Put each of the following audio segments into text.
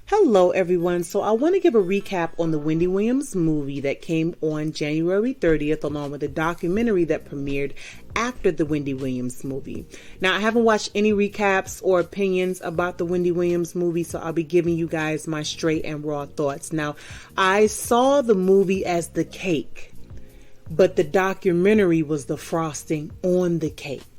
Hello everyone, so I want to give a recap on the Wendy Williams movie that came on January 30th along with a documentary that premiered after the Wendy Williams movie. Now I haven't watched any recaps or opinions about the Wendy Williams movie, so I'll be giving you guys my straight and raw thoughts. Now I saw the movie as the cake, but the documentary was the frosting on the cake.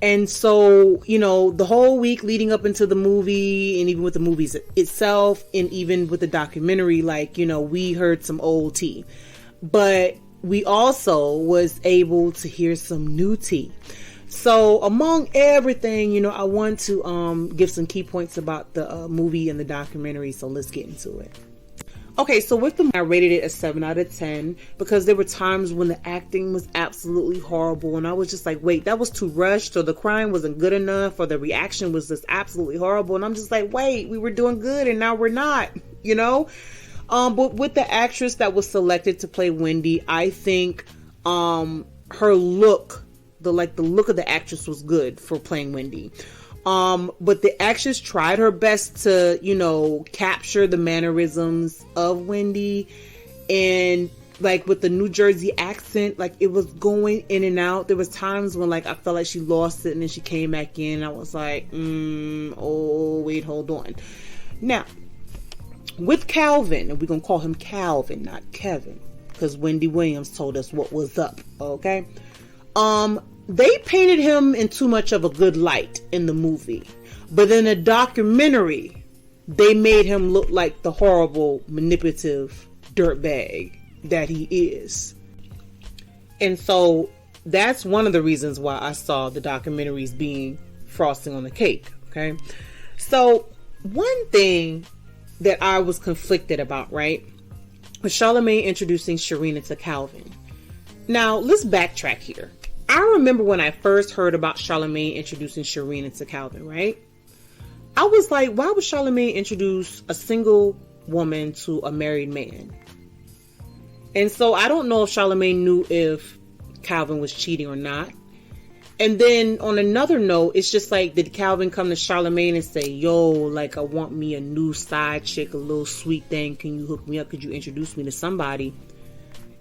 And so, you know, the whole week leading up into the movie, and even with the movies itself, and even with the documentary, like, you know, we heard some old tea. But we also was able to hear some new tea. So among everything, you know, I want to give some key points about the movie and the documentary. So let's get into it. Okay, so with the, I rated it a 7 out of 10 because there were times when the acting was absolutely horrible, and I was just like, wait, that was too rushed, or the crying wasn't good enough, or the reaction was just absolutely horrible, and I'm just like, wait, we were doing good and now we're not, you know? But with the actress that was selected to play Wendy, I think her look, the look of the actress was good for playing Wendy. But the actress tried her best to, you know, capture the mannerisms of Wendy, and like with the New Jersey accent, like it was going in and out. There was times when like I felt like she lost it and then she came back in. I was like, oh wait, hold on. Now with Calvin, and we're gonna call him Calvin, not Kevin, because Wendy Williams told us what was up. Okay. They painted him in too much of a good light in the movie. But in the documentary, they made him look like the horrible, manipulative dirtbag that he is. And so that's one of the reasons why I saw the documentaries being frosting on the cake. Okay. So one thing that I was conflicted about, right, was Charlamagne introducing Sharina to Calvin. Now let's backtrack here. I remember when I first heard about Charlamagne introducing Sharina to Calvin, right? I was like, why would Charlamagne introduce a single woman to a married man? And so I don't know if Charlamagne knew if Calvin was cheating or not. And then on another note, it's just like, did Calvin come to Charlamagne and say, yo, like, I want me a new side chick, a little sweet thing. Can you hook me up? Could you introduce me to somebody?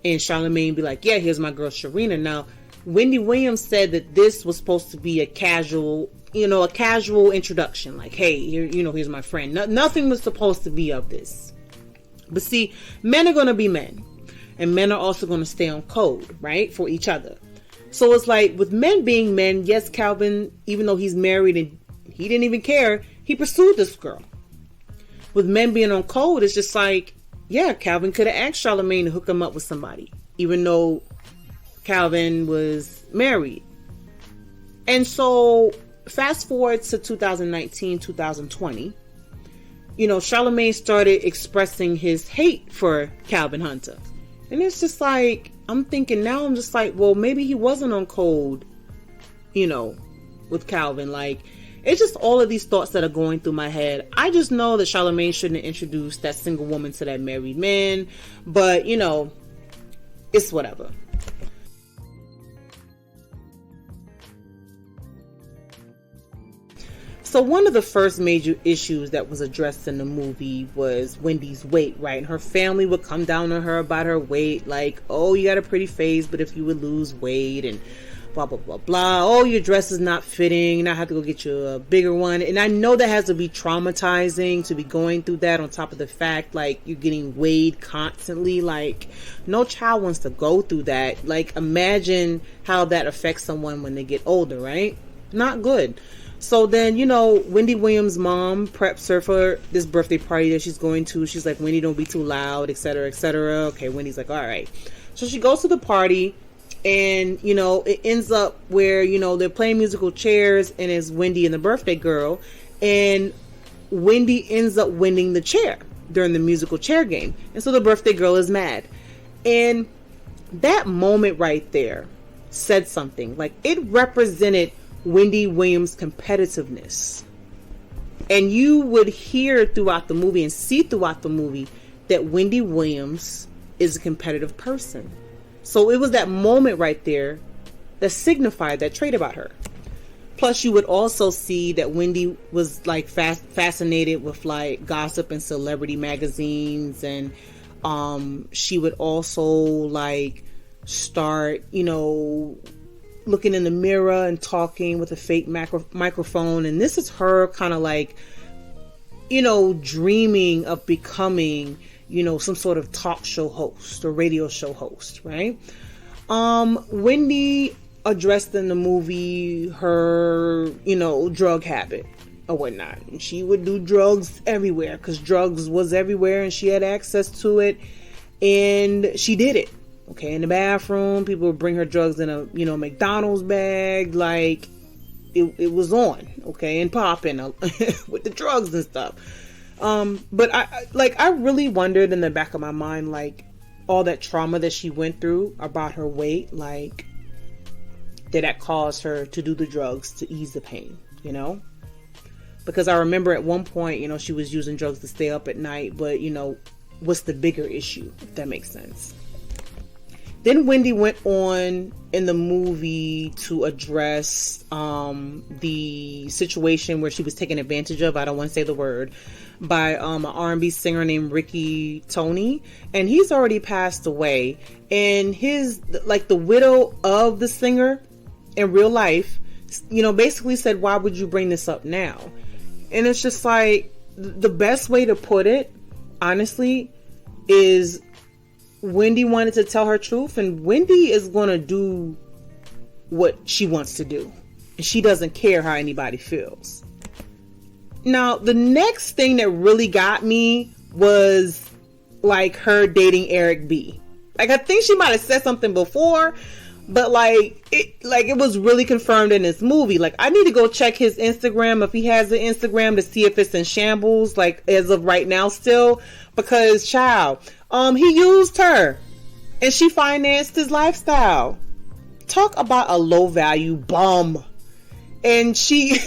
And Charlamagne be like, yeah, here's my girl Sharina. Now, Wendy Williams said that this was supposed to be a casual introduction. Like, hey, here, you know, here's my friend. Nothing was supposed to be of this. But see, men are going to be men. And men are also going to stay on code, right? For each other. So it's like, with men being men, yes, Calvin, even though he's married and he didn't even care, he pursued this girl. With men being on code, it's just like, yeah, Calvin could have asked Charlamagne to hook him up with somebody. Even though Calvin was married. And so fast forward to 2019, 2020, you know, Charlamagne started expressing his hate for Calvin Hunter. And it's just like, I'm thinking now, I'm just like, well, maybe he wasn't on code, you know, with Calvin. Like, it's just all of these thoughts that are going through my head. I just know that Charlamagne shouldn't have introduced that single woman to that married man. But, you know, it's whatever. So one of the first major issues that was addressed in the movie was Wendy's weight, right? And her family would come down on her about her weight, like, oh, you got a pretty face, but if you would lose weight, and blah, blah, blah, blah. Oh, your dress is not fitting, and I have to go get you a bigger one. And I know that has to be traumatizing to be going through that, on top of the fact, like, you're getting weighed constantly. Like, no child wants to go through that. Like, imagine how that affects someone when they get older, right? Not good. So then, you know, Wendy Williams' mom preps her for this birthday party that she's going to. She's like, Wendy, don't be too loud, etc., etc. Okay, Wendy's like, all right. So she goes to the party, and, you know, it ends up where, you know, they're playing musical chairs, and it's Wendy and the birthday girl, and Wendy ends up winning the chair during the musical chair game. And so the birthday girl is mad. And that moment right there said something. Like, it represented Wendy Williams' competitiveness. And you would hear throughout the movie and see throughout the movie that Wendy Williams is a competitive person. So it was that moment right there that signified that trait about her. Plus, you would also see that Wendy was like fascinated with like gossip and celebrity magazines, and she would also like start, looking in the mirror and talking with a fake microphone. And this is her kind of like, dreaming of becoming, some sort of talk show host or radio show host, right? Wendy addressed in the movie her, drug habit or whatnot. And she would do drugs everywhere because drugs was everywhere and she had access to it. And she did it. Okay, in the bathroom, people would bring her drugs in a, McDonald's bag. Like, it was on, okay, and popping with the drugs and stuff. But I really wondered in the back of my mind, like, all that trauma that she went through about her weight, like, did that cause her to do the drugs to ease the pain, Because I remember at one point, she was using drugs to stay up at night, but, what's the bigger issue, if that makes sense? Then Wendy went on in the movie to address the situation where she was taken advantage of, I don't want to say the word, by an R&B singer named Ricky Tony. And he's already passed away. And the widow of the singer in real life, basically said, why would you bring this up now? And it's just like, the best way to put it, honestly, is Wendy wanted to tell her truth, and Wendy is going to do what she wants to do. And she doesn't care how anybody feels. Now, the next thing that really got me was like her dating Eric B. Like, I think she might have said something before, but it was really confirmed in this movie. Like, I need to go check his Instagram, if he has an Instagram, to see if it's in shambles, like as of right now still, because child, he used her and she financed his lifestyle. Talk about a low value bum. And she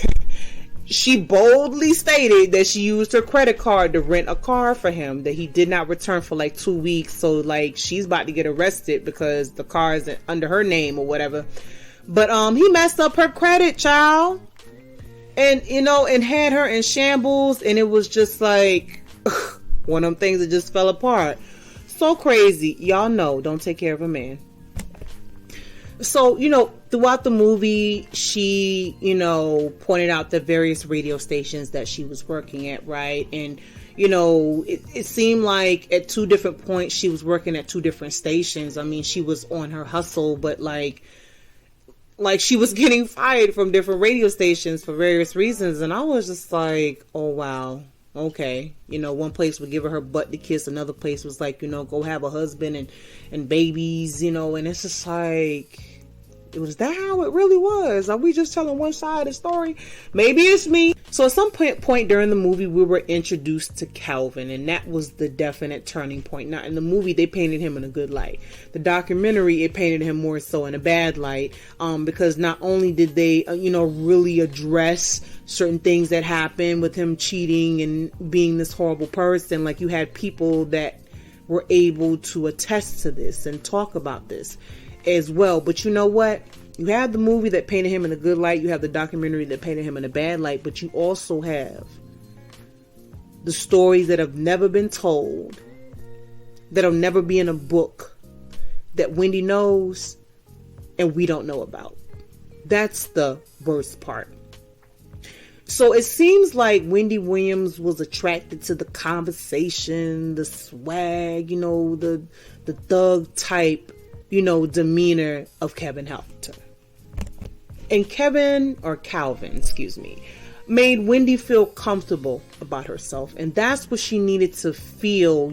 boldly stated that she used her credit card to rent a car for him that he did not return for like 2 weeks. So like, she's about to get arrested because the car is under her name or whatever. But he messed up her credit, child. And and had her in shambles, and it was just like one of them things that just fell apart. So crazy. Y'all know, don't take care of a man. So, throughout the movie, she, pointed out the various radio stations that she was working at, right? And, it seemed like at 2 different points she was working at 2 different stations. I mean, she was on her hustle, but like she was getting fired from different radio stations for various reasons. And I was just like, oh, wow. Okay. One place would give her butt to kiss. Another place was like, go have a husband and babies, and it's just like, was that how it really was? Are we just telling one side of the story? Maybe it's me. So at some point during the movie, we were introduced to Calvin, and that was the definite turning point. Now, in the movie, they painted him in a good light. The documentary, it painted him more so in a bad light, because not only did they, really address certain things that happened with him cheating and being this horrible person, like you had people that were able to attest to this and talk about this as well. But you know what? You have the movie that painted him in a good light. You have the documentary that painted him in a bad light. But you also have the stories that have never been told, that'll never be in a book, that Wendy knows and we don't know about. That's the worst part. So it seems like Wendy Williams was attracted to the conversation, the swag, the thug type, demeanor of Kevin Huffington. And Calvin, made Wendy feel comfortable about herself. And that's what she needed to feel,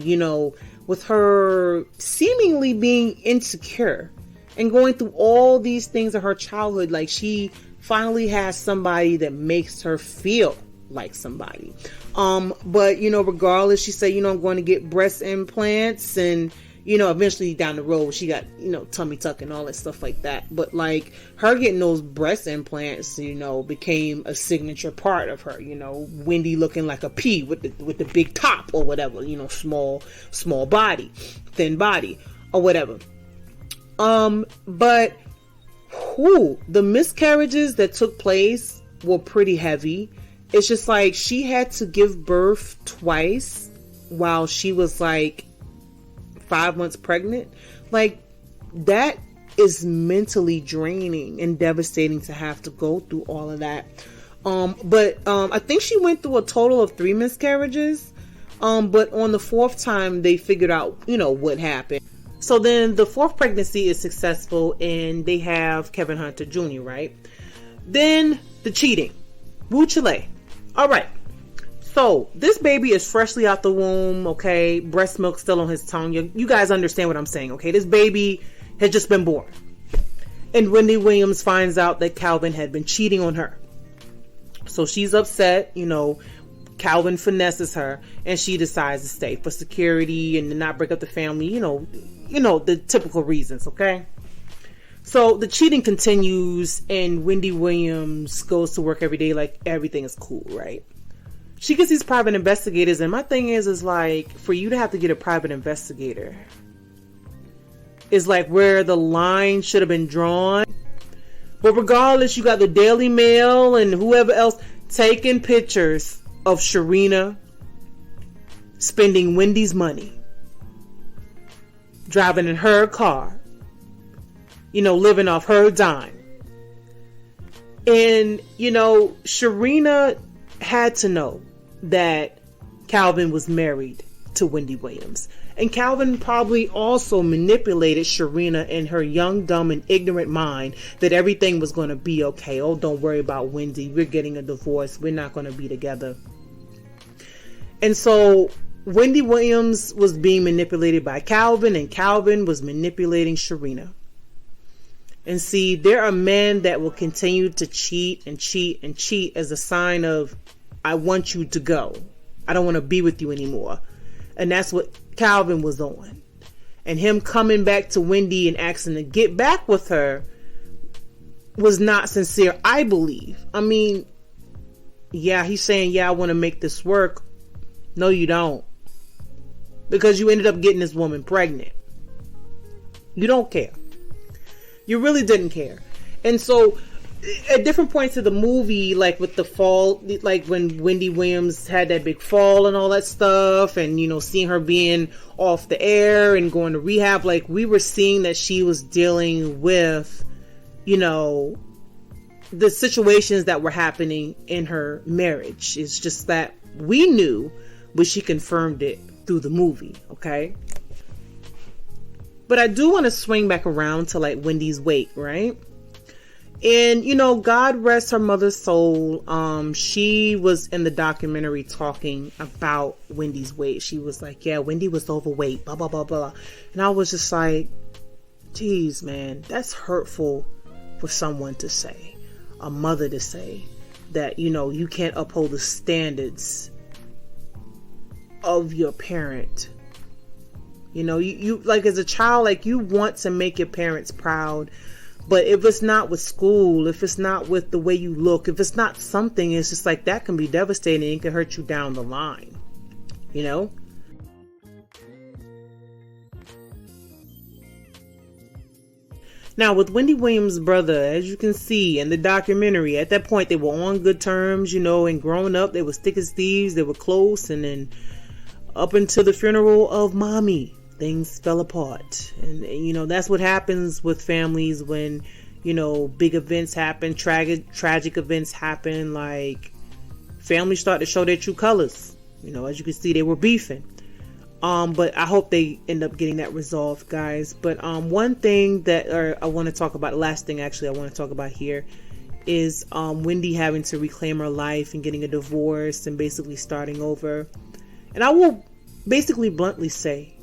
with her seemingly being insecure and going through all these things in her childhood. Like, she finally has somebody that makes her feel like somebody. But, regardless, she said, I'm going to get breast implants and, eventually down the road she got, tummy tuck and all that stuff like that. But like her getting those breast implants, became a signature part of her. Wendy looking like a pea with the big top or whatever, small body, thin body or whatever. But the miscarriages that took place were pretty heavy. It's just like she had to give birth twice while she was like 5 months pregnant. Like, that is mentally draining and devastating to have to go through all of that. But I think she went through a total of 3 miscarriages. But on the 4th time, they figured out, what happened. So then the 4th pregnancy is successful and they have Kevin Hunter Jr., right? Then the cheating. Woo Chile. All right. So this baby is freshly out the womb, okay? Breast milk still on his tongue. You guys understand what I'm saying, okay? This baby had just been born. And Wendy Williams finds out that Calvin had been cheating on her. So she's upset, Calvin finesses her and she decides to stay for security and to not break up the family, the typical reasons, okay? So the cheating continues and Wendy Williams goes to work every day like everything is cool, right? She gets these private investigators, and my thing is like, for you to have to get a private investigator is like where the line should have been drawn. But regardless, you got the Daily Mail and whoever else taking pictures of Sharina spending Wendy's money, driving in her car, living off her dime. And, Sharina had to know that Calvin was married to Wendy Williams. And Calvin probably also manipulated Sharina in her young, dumb, and ignorant mind that everything was going to be okay. Oh, don't worry about Wendy. We're getting a divorce. We're not going to be together. And so Wendy Williams was being manipulated by Calvin, and Calvin was manipulating Sharina. And see, there are men that will continue to cheat and cheat and cheat as a sign of, I want you to go. I don't want to be with you anymore. And that's what Calvin was on. And him coming back to Wendy and asking to get back with her was not sincere, I believe. I mean, yeah, he's saying, yeah, I want to make this work. No, you don't. Because you ended up getting this woman pregnant. You don't care. You really didn't care. And so at different points of the movie, like with the fall, like when Wendy Williams had that big fall and all that stuff, and seeing her being off the air and going to rehab, like we were seeing that she was dealing with the situations that were happening in her marriage. It's just that we knew, but she confirmed it through the movie, okay? But I do want to swing back around to like Wendy's weight, right? And, God rest her mother's soul. She was in the documentary talking about Wendy's weight. She was like, yeah, Wendy was overweight, blah, blah, blah, blah. And I was just like, geez, man, that's hurtful for someone to say, a mother to say that, you can't uphold the standards of your parent. You like as a child, like you want to make your parents proud. But if it's not with school, if it's not with the way you look, if it's not something, it's just like that can be devastating and it can hurt you down the line, Now, with Wendy Williams' brother, as you can see in the documentary, at that point, they were on good terms, and growing up, they were thick as thieves, they were close, and then up until the funeral of mommy, things fell apart. And that's what happens with families when big events happen, tragic events happen. Like families start to show their true colors. As you can see, they were beefing. But I hope they end up getting that resolved, guys. But one thing that I want to talk about, the last thing actually I want to talk about here is Wendy having to reclaim her life and getting a divorce and basically starting over. And I will basically bluntly say,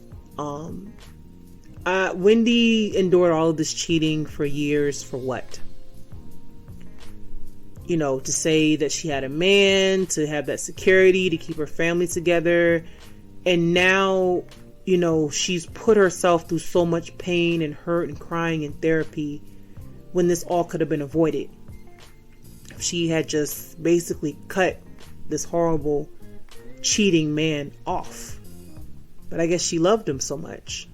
Wendy endured all of this cheating for years for what? To say that she had a man, to have that security, to keep her family together. And now she's put herself through so much pain and hurt and crying in therapy when this all could have been avoided. She had just basically cut this horrible, cheating man off. But I guess she loved him so much.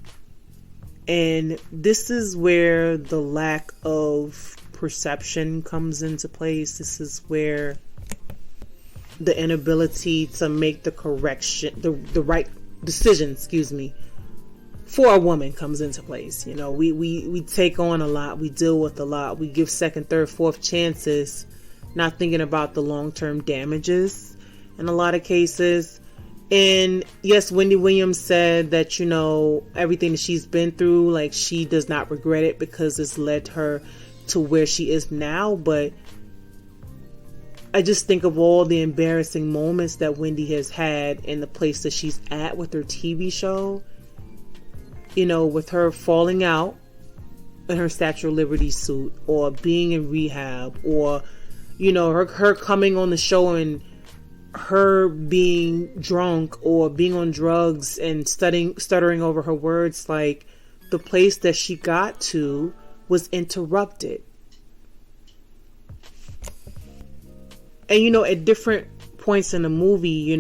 And this is where the lack of perception comes into place. This is where the inability to make the right decision, for a woman comes into place. We take on a lot, we deal with a lot, we give second, third, fourth chances, not thinking about the long-term damages in a lot of cases. And yes, Wendy Williams said that, everything that she's been through, like, she does not regret it because it's led her to where she is now. But I just think of all the embarrassing moments that Wendy has had in the place that she's at with her TV show, with her falling out in her Statue of Liberty suit, or being in rehab, or her coming on the show and her being drunk or being on drugs and stuttering over her words. Like, the place that she got to was interrupted. And at different points in the movie,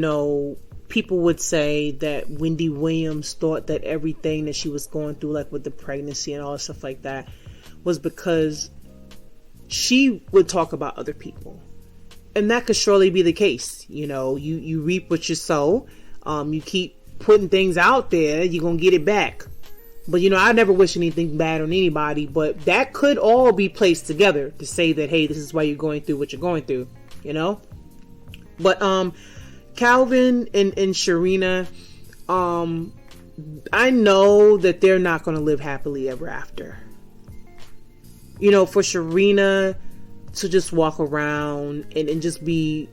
people would say that Wendy Williams thought that everything that she was going through, like with the pregnancy and all stuff like that, was because she would talk about other people. And that could surely be the case. You reap what you sow. You keep putting things out there, you're going to get it back. But, I never wish anything bad on anybody. But that could all be placed together to say that, hey, this is why you're going through what you're going through. But Calvin and Sharina, I know that they're not going to live happily ever after. For Sharina to just walk around and just be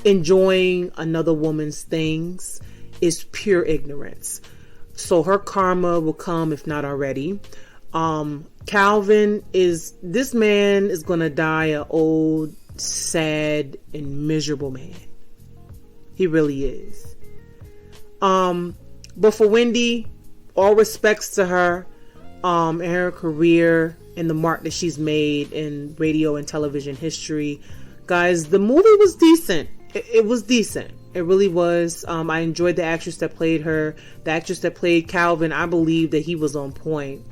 enjoying another woman's things is pure ignorance. So her karma will come, if not already. Calvin this man is going to die an old, sad, and miserable man. He really is. But for Wendy, all respects to her, and her career and the mark that she's made in radio and television history. Guys, the movie was decent. It was decent. It really was. I enjoyed the actress that played her. The actress that played Calvin, I believe that he was on point.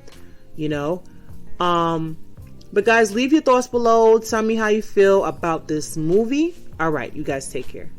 But guys, leave your thoughts below. Tell me how you feel about this movie. All right, you guys take care.